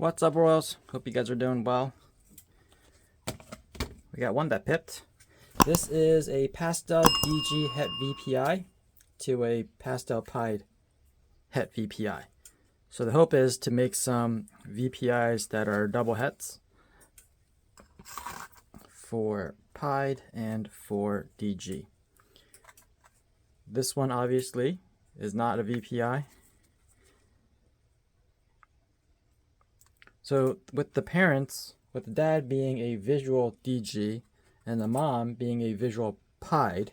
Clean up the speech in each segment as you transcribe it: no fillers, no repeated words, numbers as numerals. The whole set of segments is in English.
What's up, Royals? Hope you guys are doing well. We got one that pipped. This is a pastel DG het VPI to a pastel pied het VPI. So the hope is to make some VPIs that are double hets for pied and for DG. This one obviously is not a VPI. So with the parents, with the dad being a visual DG and the mom being a visual pied,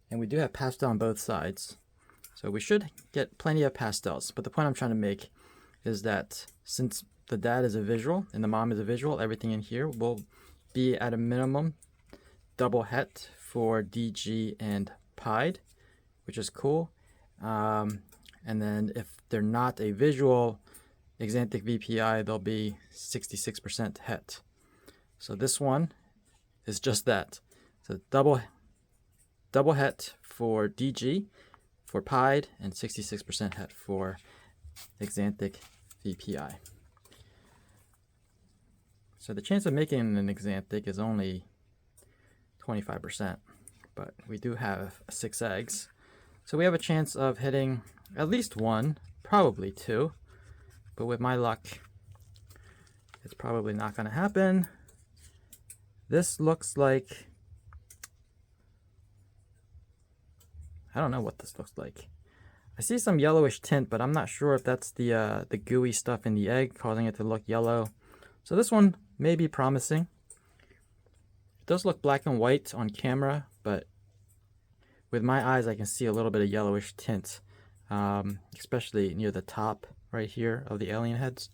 and we do have pastel on both sides, so we should get plenty of pastels. But the point I'm trying to make is that since the dad is a visual and the mom is a visual, everything in here will be at a minimum double het for DG and pied, which is cool. And then if they're not a visual Axanthic VPI, they'll be 66% het. So this one is just that. So double het for DG, for pied, and 66% het for Axanthic VPI. So the chance of making an Axanthic is only 25%, but we do have 6 eggs. So we have a chance of hitting at least one, probably two. But with my luck, it's probably not going to happen. This looks like, I don't know what this looks like. I see some yellowish tint, but I'm not sure if that's the gooey stuff in the egg causing it to look yellow. So this one may be promising. It does look black and white on camera, but with my eyes I can see a little bit of yellowish tint, especially near the top right here of the alien heads.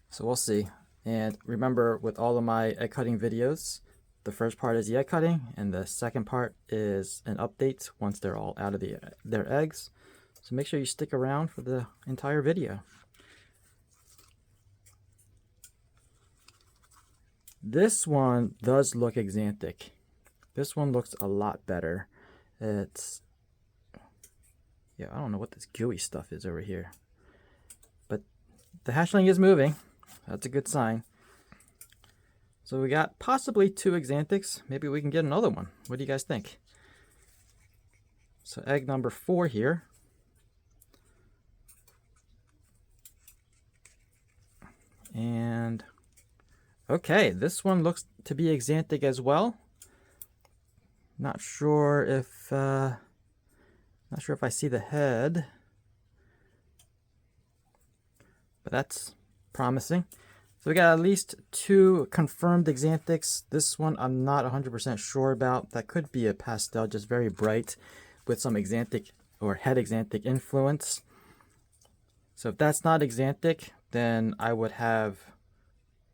So we'll see. And remember, with all of my egg cutting videos, the first part is the egg cutting and the second part is an update once they're all out of their eggs. So make sure you stick around for the entire video. This one does look Axanthic. This one looks a lot better. It's, yeah, I don't know what this gooey stuff is over here. But the hatchling is moving. That's a good sign. So we got possibly 2 Axanthics. Maybe we can get another one. What do you guys think? So egg number 4 here. And okay, this one looks to be Axanthic as well. Not sure if I see the head, but that's promising. So we got at least 2 confirmed Axanthics. This one I'm not 100% sure about. That could be a pastel, just very bright with some Axanthic or het Axanthic influence. So if that's not Axanthic, then I would have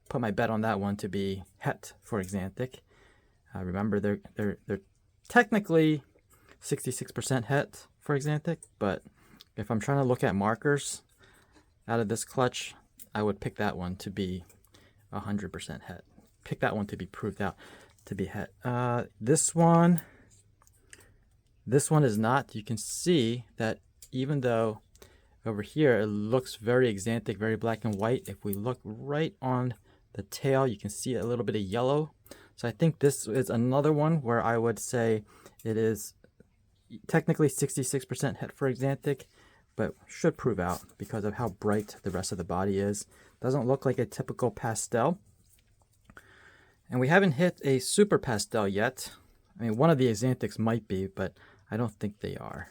put my bet on that one to be het for Axanthic. Remember, they're technically 66% het for Axanthic, but if I'm trying to look at markers out of this clutch, I would pick that one to be 100% het. Pick that one to be proved out to be het. This one is not. You can see that even though over here it looks very Axanthic, very black and white, if we look right on the tail, you can see a little bit of yellow. So I think this is another one where I would say it is technically 66% het for Axanthic, but should prove out because of how bright the rest of the body is. Doesn't look like a typical pastel. And we haven't hit a super pastel yet. I mean, one of the Axanthics might be, but I don't think they are.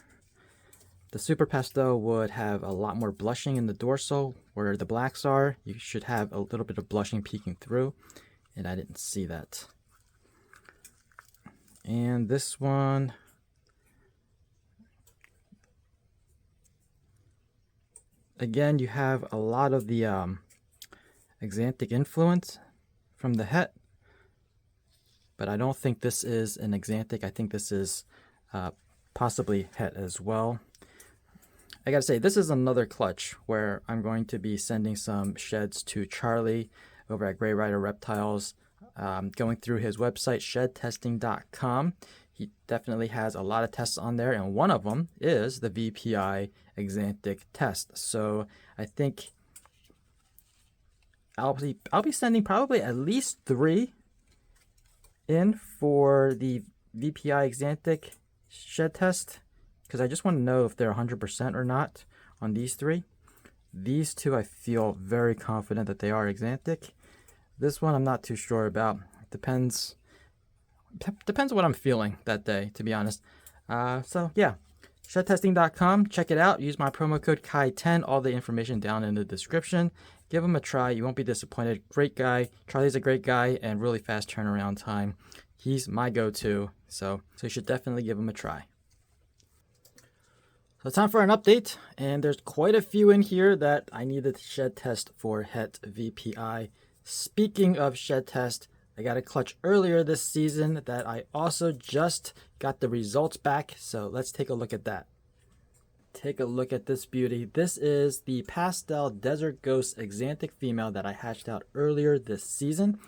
The super pastel would have a lot more blushing in the dorsal where the blacks are. You should have a little bit of blushing peeking through, and I didn't see that. And this one, again, you have a lot of the Axanthic influence from the het, but I don't think this is an Axanthic. I think this is possibly het as well. I gotta say, this is another clutch where I'm going to be sending some sheds to Charlie over at Gray Rider Reptiles, going through his website, shedtesting.com. He definitely has a lot of tests on there, and one of them is the VPI Axanthic test. So I think I'll be sending probably at least 3 in for the VPI Axanthic shed test, because I just want to know if they're 100% or not on these 3. These 2 I feel very confident that they are Axanthic. This one I'm not too sure about. Depends on what I'm feeling that day, to be honest. So yeah, shedtesting.com, check it out. Use my promo code Kai10, all the information down in the description. Give them a try, you won't be disappointed. Great guy, Charlie's a great guy, and really fast turnaround time. He's my go-to, so you should definitely give him a try. So it's time for an update, and there's quite a few in here that I needed to shed test for Het VPI. Speaking of shed test, I got a clutch earlier this season that I also just got the results back, so let's take a look at that. Take a look at this beauty. This is the Pastel Desert Ghost Axanthic female that I hatched out earlier this season,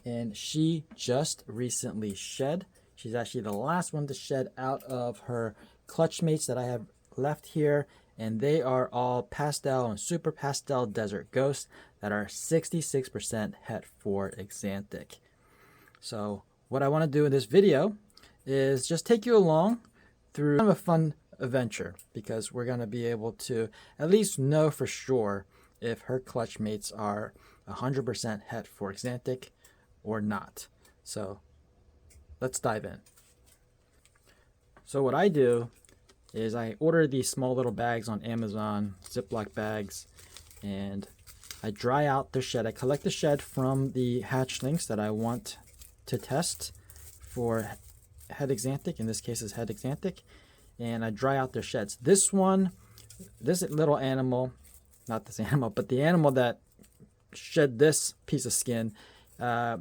and she just recently shed. She's actually the last one to shed out of her clutch mates that I have left here, and they are all pastel and super pastel desert ghosts that are 66% Het for Axanthic. So what I want to do in this video is just take you along through kind of a fun adventure, because we're going to be able to at least know for sure if her clutch mates are 100% Het for Axanthic or not. So let's dive in. So what I do is I order these small little bags on Amazon, Ziploc bags, and I dry out the shed. I collect the shed from the hatchlings that I want to test for Het Axanthic. In this case is Het Axanthic. And I dry out their sheds. This little animal, not this animal, but the animal that shed this piece of skin, I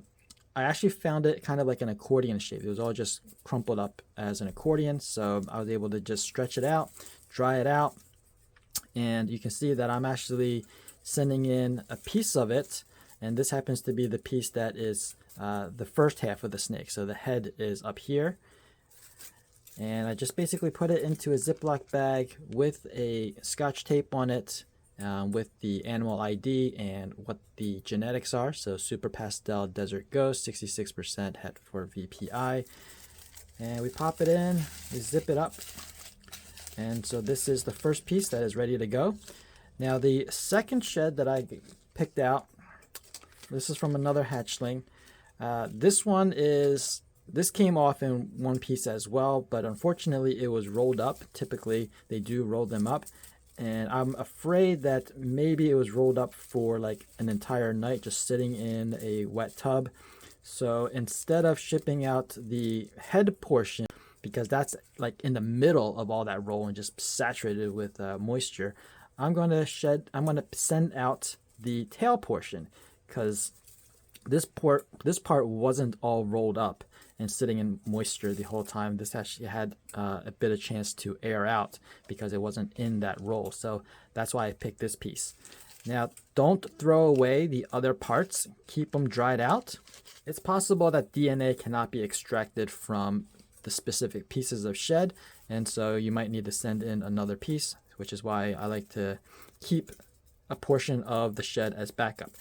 actually found it kind of like an accordion shape. It was all just crumpled up as an accordion, so I was able to just stretch it out, dry it out, and you can see that I'm actually sending in a piece of it, and this happens to be the piece that is the first half of the snake. So the head is up here, and I just basically put it into a Ziploc bag with a Scotch tape on it, with the animal ID and what the genetics are. So super pastel desert ghost, 66% Het for VPI, and we pop it in, we zip it up, and so this is the first piece that is ready to go. Now the second shed that I picked out, this is from another hatchling. This came off in one piece as well, but unfortunately it was rolled up. Typically they do roll them up, and I'm afraid that maybe it was rolled up for like an entire night just sitting in a wet tub. So instead of shipping out the head portion, because that's like in the middle of all that roll and just saturated with moisture, I'm going to send out the tail portion, because this part wasn't all rolled up and sitting in moisture the whole time. This actually had a bit of chance to air out because it wasn't in that roll. So that's why I picked this piece. Now, don't throw away the other parts. Keep them dried out. It's possible that DNA cannot be extracted from the specific pieces of shed, and so you might need to send in another piece, which is why I like to keep a portion of the shed as backup.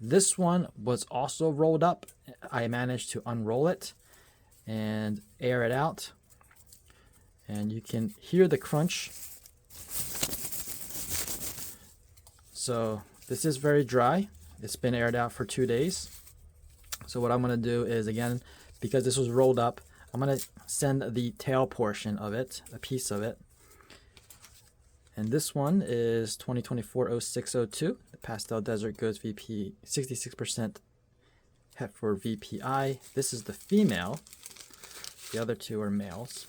This one was also rolled up. I managed to unroll it and air it out, and you can hear the crunch. So this is very dry. It's been aired out for 2 days. So what I'm going to do is, again, because this was rolled up, I'm going to send the tail portion of it, a piece of it. And this one is 2024-0602, the Pastel Desert Ghost VP, 66% Het for VPI. This is the female. The other 2 are males.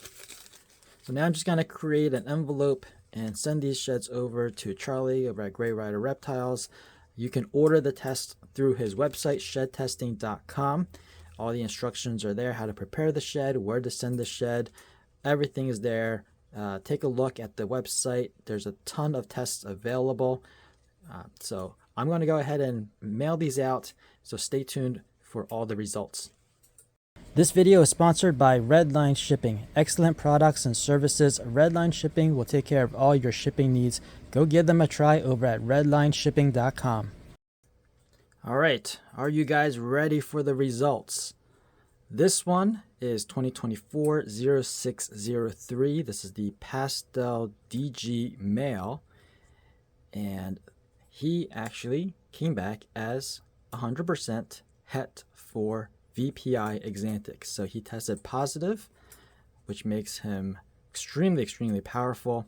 So now I'm just going to create an envelope and send these sheds over to Charlie over at Grey Rider Reptiles. You can order the test through his website, shedtesting.com. All the instructions are there, how to prepare the shed, where to send the shed. Everything is there. Take a look at the website. There's a ton of tests available. So I'm going to go ahead and mail these out. So stay tuned for all the results. This video is sponsored by Redline Shipping. Excellent products and services. Redline Shipping will take care of all your shipping needs. Go give them a try over at redlineshipping.com. All right, are you guys ready for the results? This one is 2024-0603. This is the Pastel DG male, and he actually came back as 100% het for VPI Axanthic. So he tested positive, which makes him extremely, extremely powerful,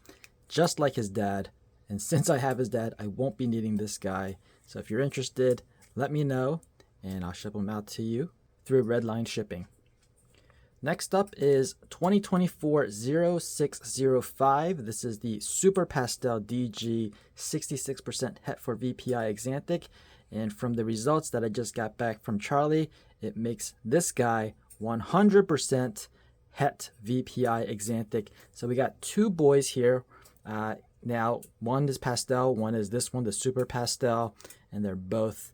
just like his dad. And since I have his dad, I won't be needing this guy. So if you're interested, let me know, and I'll ship him out to you through Redline shipping. Next up is 2024-0605. This is the Super Pastel DG 66% het for VPI Axanthic. And from the results that I just got back from Charlie, it makes this guy 100% het VPI Axanthic. So we got two boys here. Now, one is pastel, one is this one, the Super Pastel, and they're both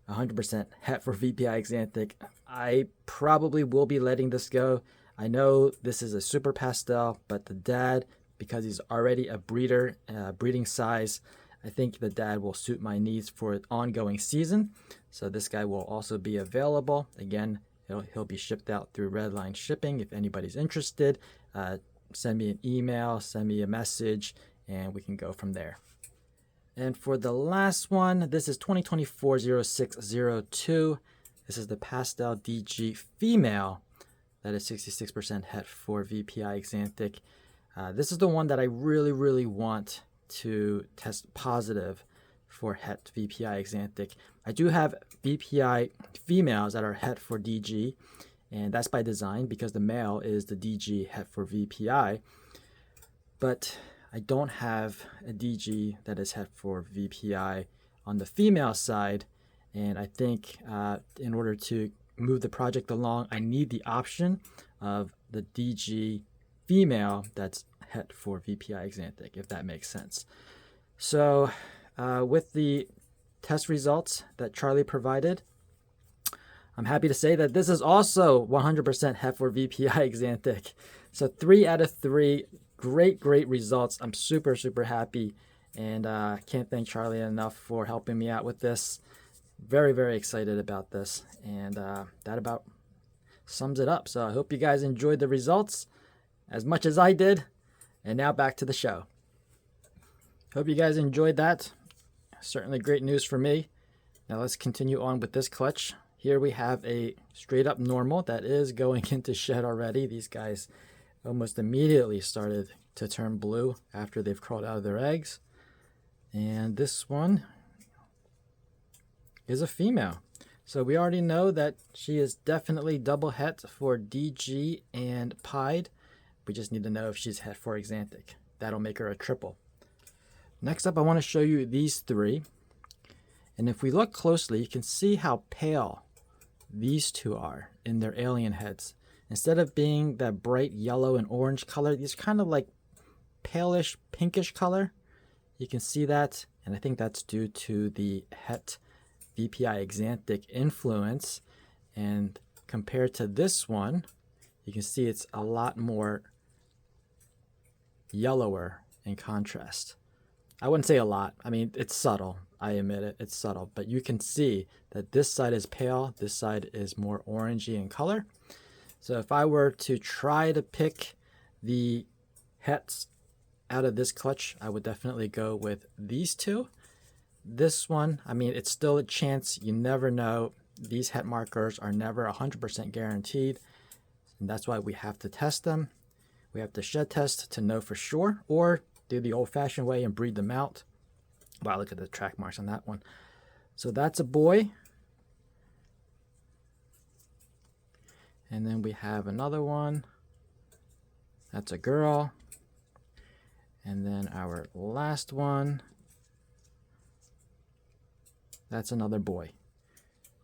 100% het for VPI Axanthic. I probably will be letting this go. I know this is a Super Pastel, but the dad, because he's already a breeder, breeding size, I think the dad will suit my needs for an ongoing season. So this guy will also be available. Again, he'll be shipped out through Redline shipping. If anybody's interested, send me an email, send me a message, and we can go from there. And for the last one, this is 2024-0602. This is the Pastel DG female that is 66% het for VPI Axanthic. This is the one that I really, really want to test positive for het VPI Axanthic. I do have VPI females that are het for DG, and that's by design because the male is the DG het for VPI. But I don't have a DG that is het for VPI on the female side, and I think in order to move the project along, I need the option of the DG female that's het for VPI Axanthic, if that makes sense. So with the test results that Charlie provided, I'm happy to say that this is also 100% het for VPI Axanthic. So 3 out of 3, great results. I'm super, super happy, and can't thank Charlie enough for helping me out with this. Very, very excited about this, and that about sums it up. So I hope you guys enjoyed the results as much as I did. And now back to the show. Hope you guys enjoyed that. Certainly great news for me. Now let's continue on with this clutch. Here we have a straight up normal that is going into shed already. These guys almost immediately started to turn blue after they've crawled out of their eggs. And this one is a female. So we already know that she is definitely double het for DG and pied. We just need to know if she's het for Axanthic. That'll make her a triple. Next up, I want to show you these 3. And if we look closely, you can see how pale these 2 are in their alien heads. Instead of being that bright yellow and orange color, these kind of like palish, pinkish color. You can see that, and I think that's due to the het VPI Axanthic influence. And compared to this one, you can see it's a lot more yellower in contrast. I wouldn't say a lot. I mean, it's subtle. I admit it. It's subtle. But you can see that this side is pale. This side is more orangey in color. So if I were to try to pick the hets out of this clutch, I would definitely go with these 2. This one, I mean, it's still a chance. You never know. These het markers are never 100% guaranteed. And that's why we have to test them. We have to shed test to know for sure, or do the old-fashioned way and breed them out. Wow, look at the track marks on that one. So that's a boy. And then we have another one. That's a girl. And then our last one, that's another boy.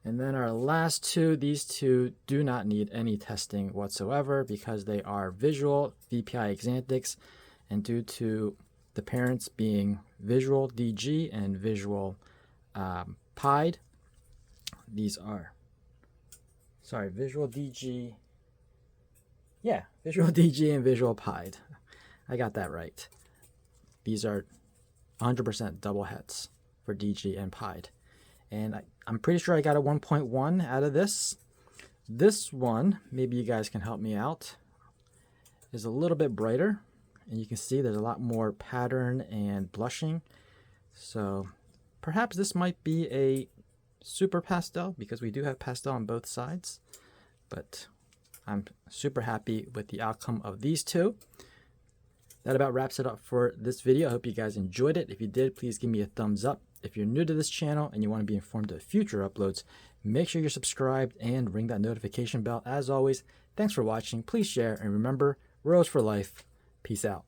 And then our last 2, these 2 do not need any testing whatsoever because they are visual VPI Axanthics, and due to the parents being visual DG and visual pied, these are, sorry, visual DG, yeah, visual DG and visual pied. I got that right. These are 100% double hets for DG and pied. And I'm pretty sure I got a 1.1 out of this. This one, maybe you guys can help me out, is a little bit brighter. And you can see there's a lot more pattern and blushing. So perhaps this might be a super pastel, because we do have pastel on both sides. But I'm super happy with the outcome of these two. That about wraps it up for this video. I hope you guys enjoyed it. If you did, please give me a thumbs up. If you're new to this channel and you want to be informed of future uploads, make sure you're subscribed and ring that notification bell. As always, thanks for watching. Please share, and remember, Rose for life. Peace out.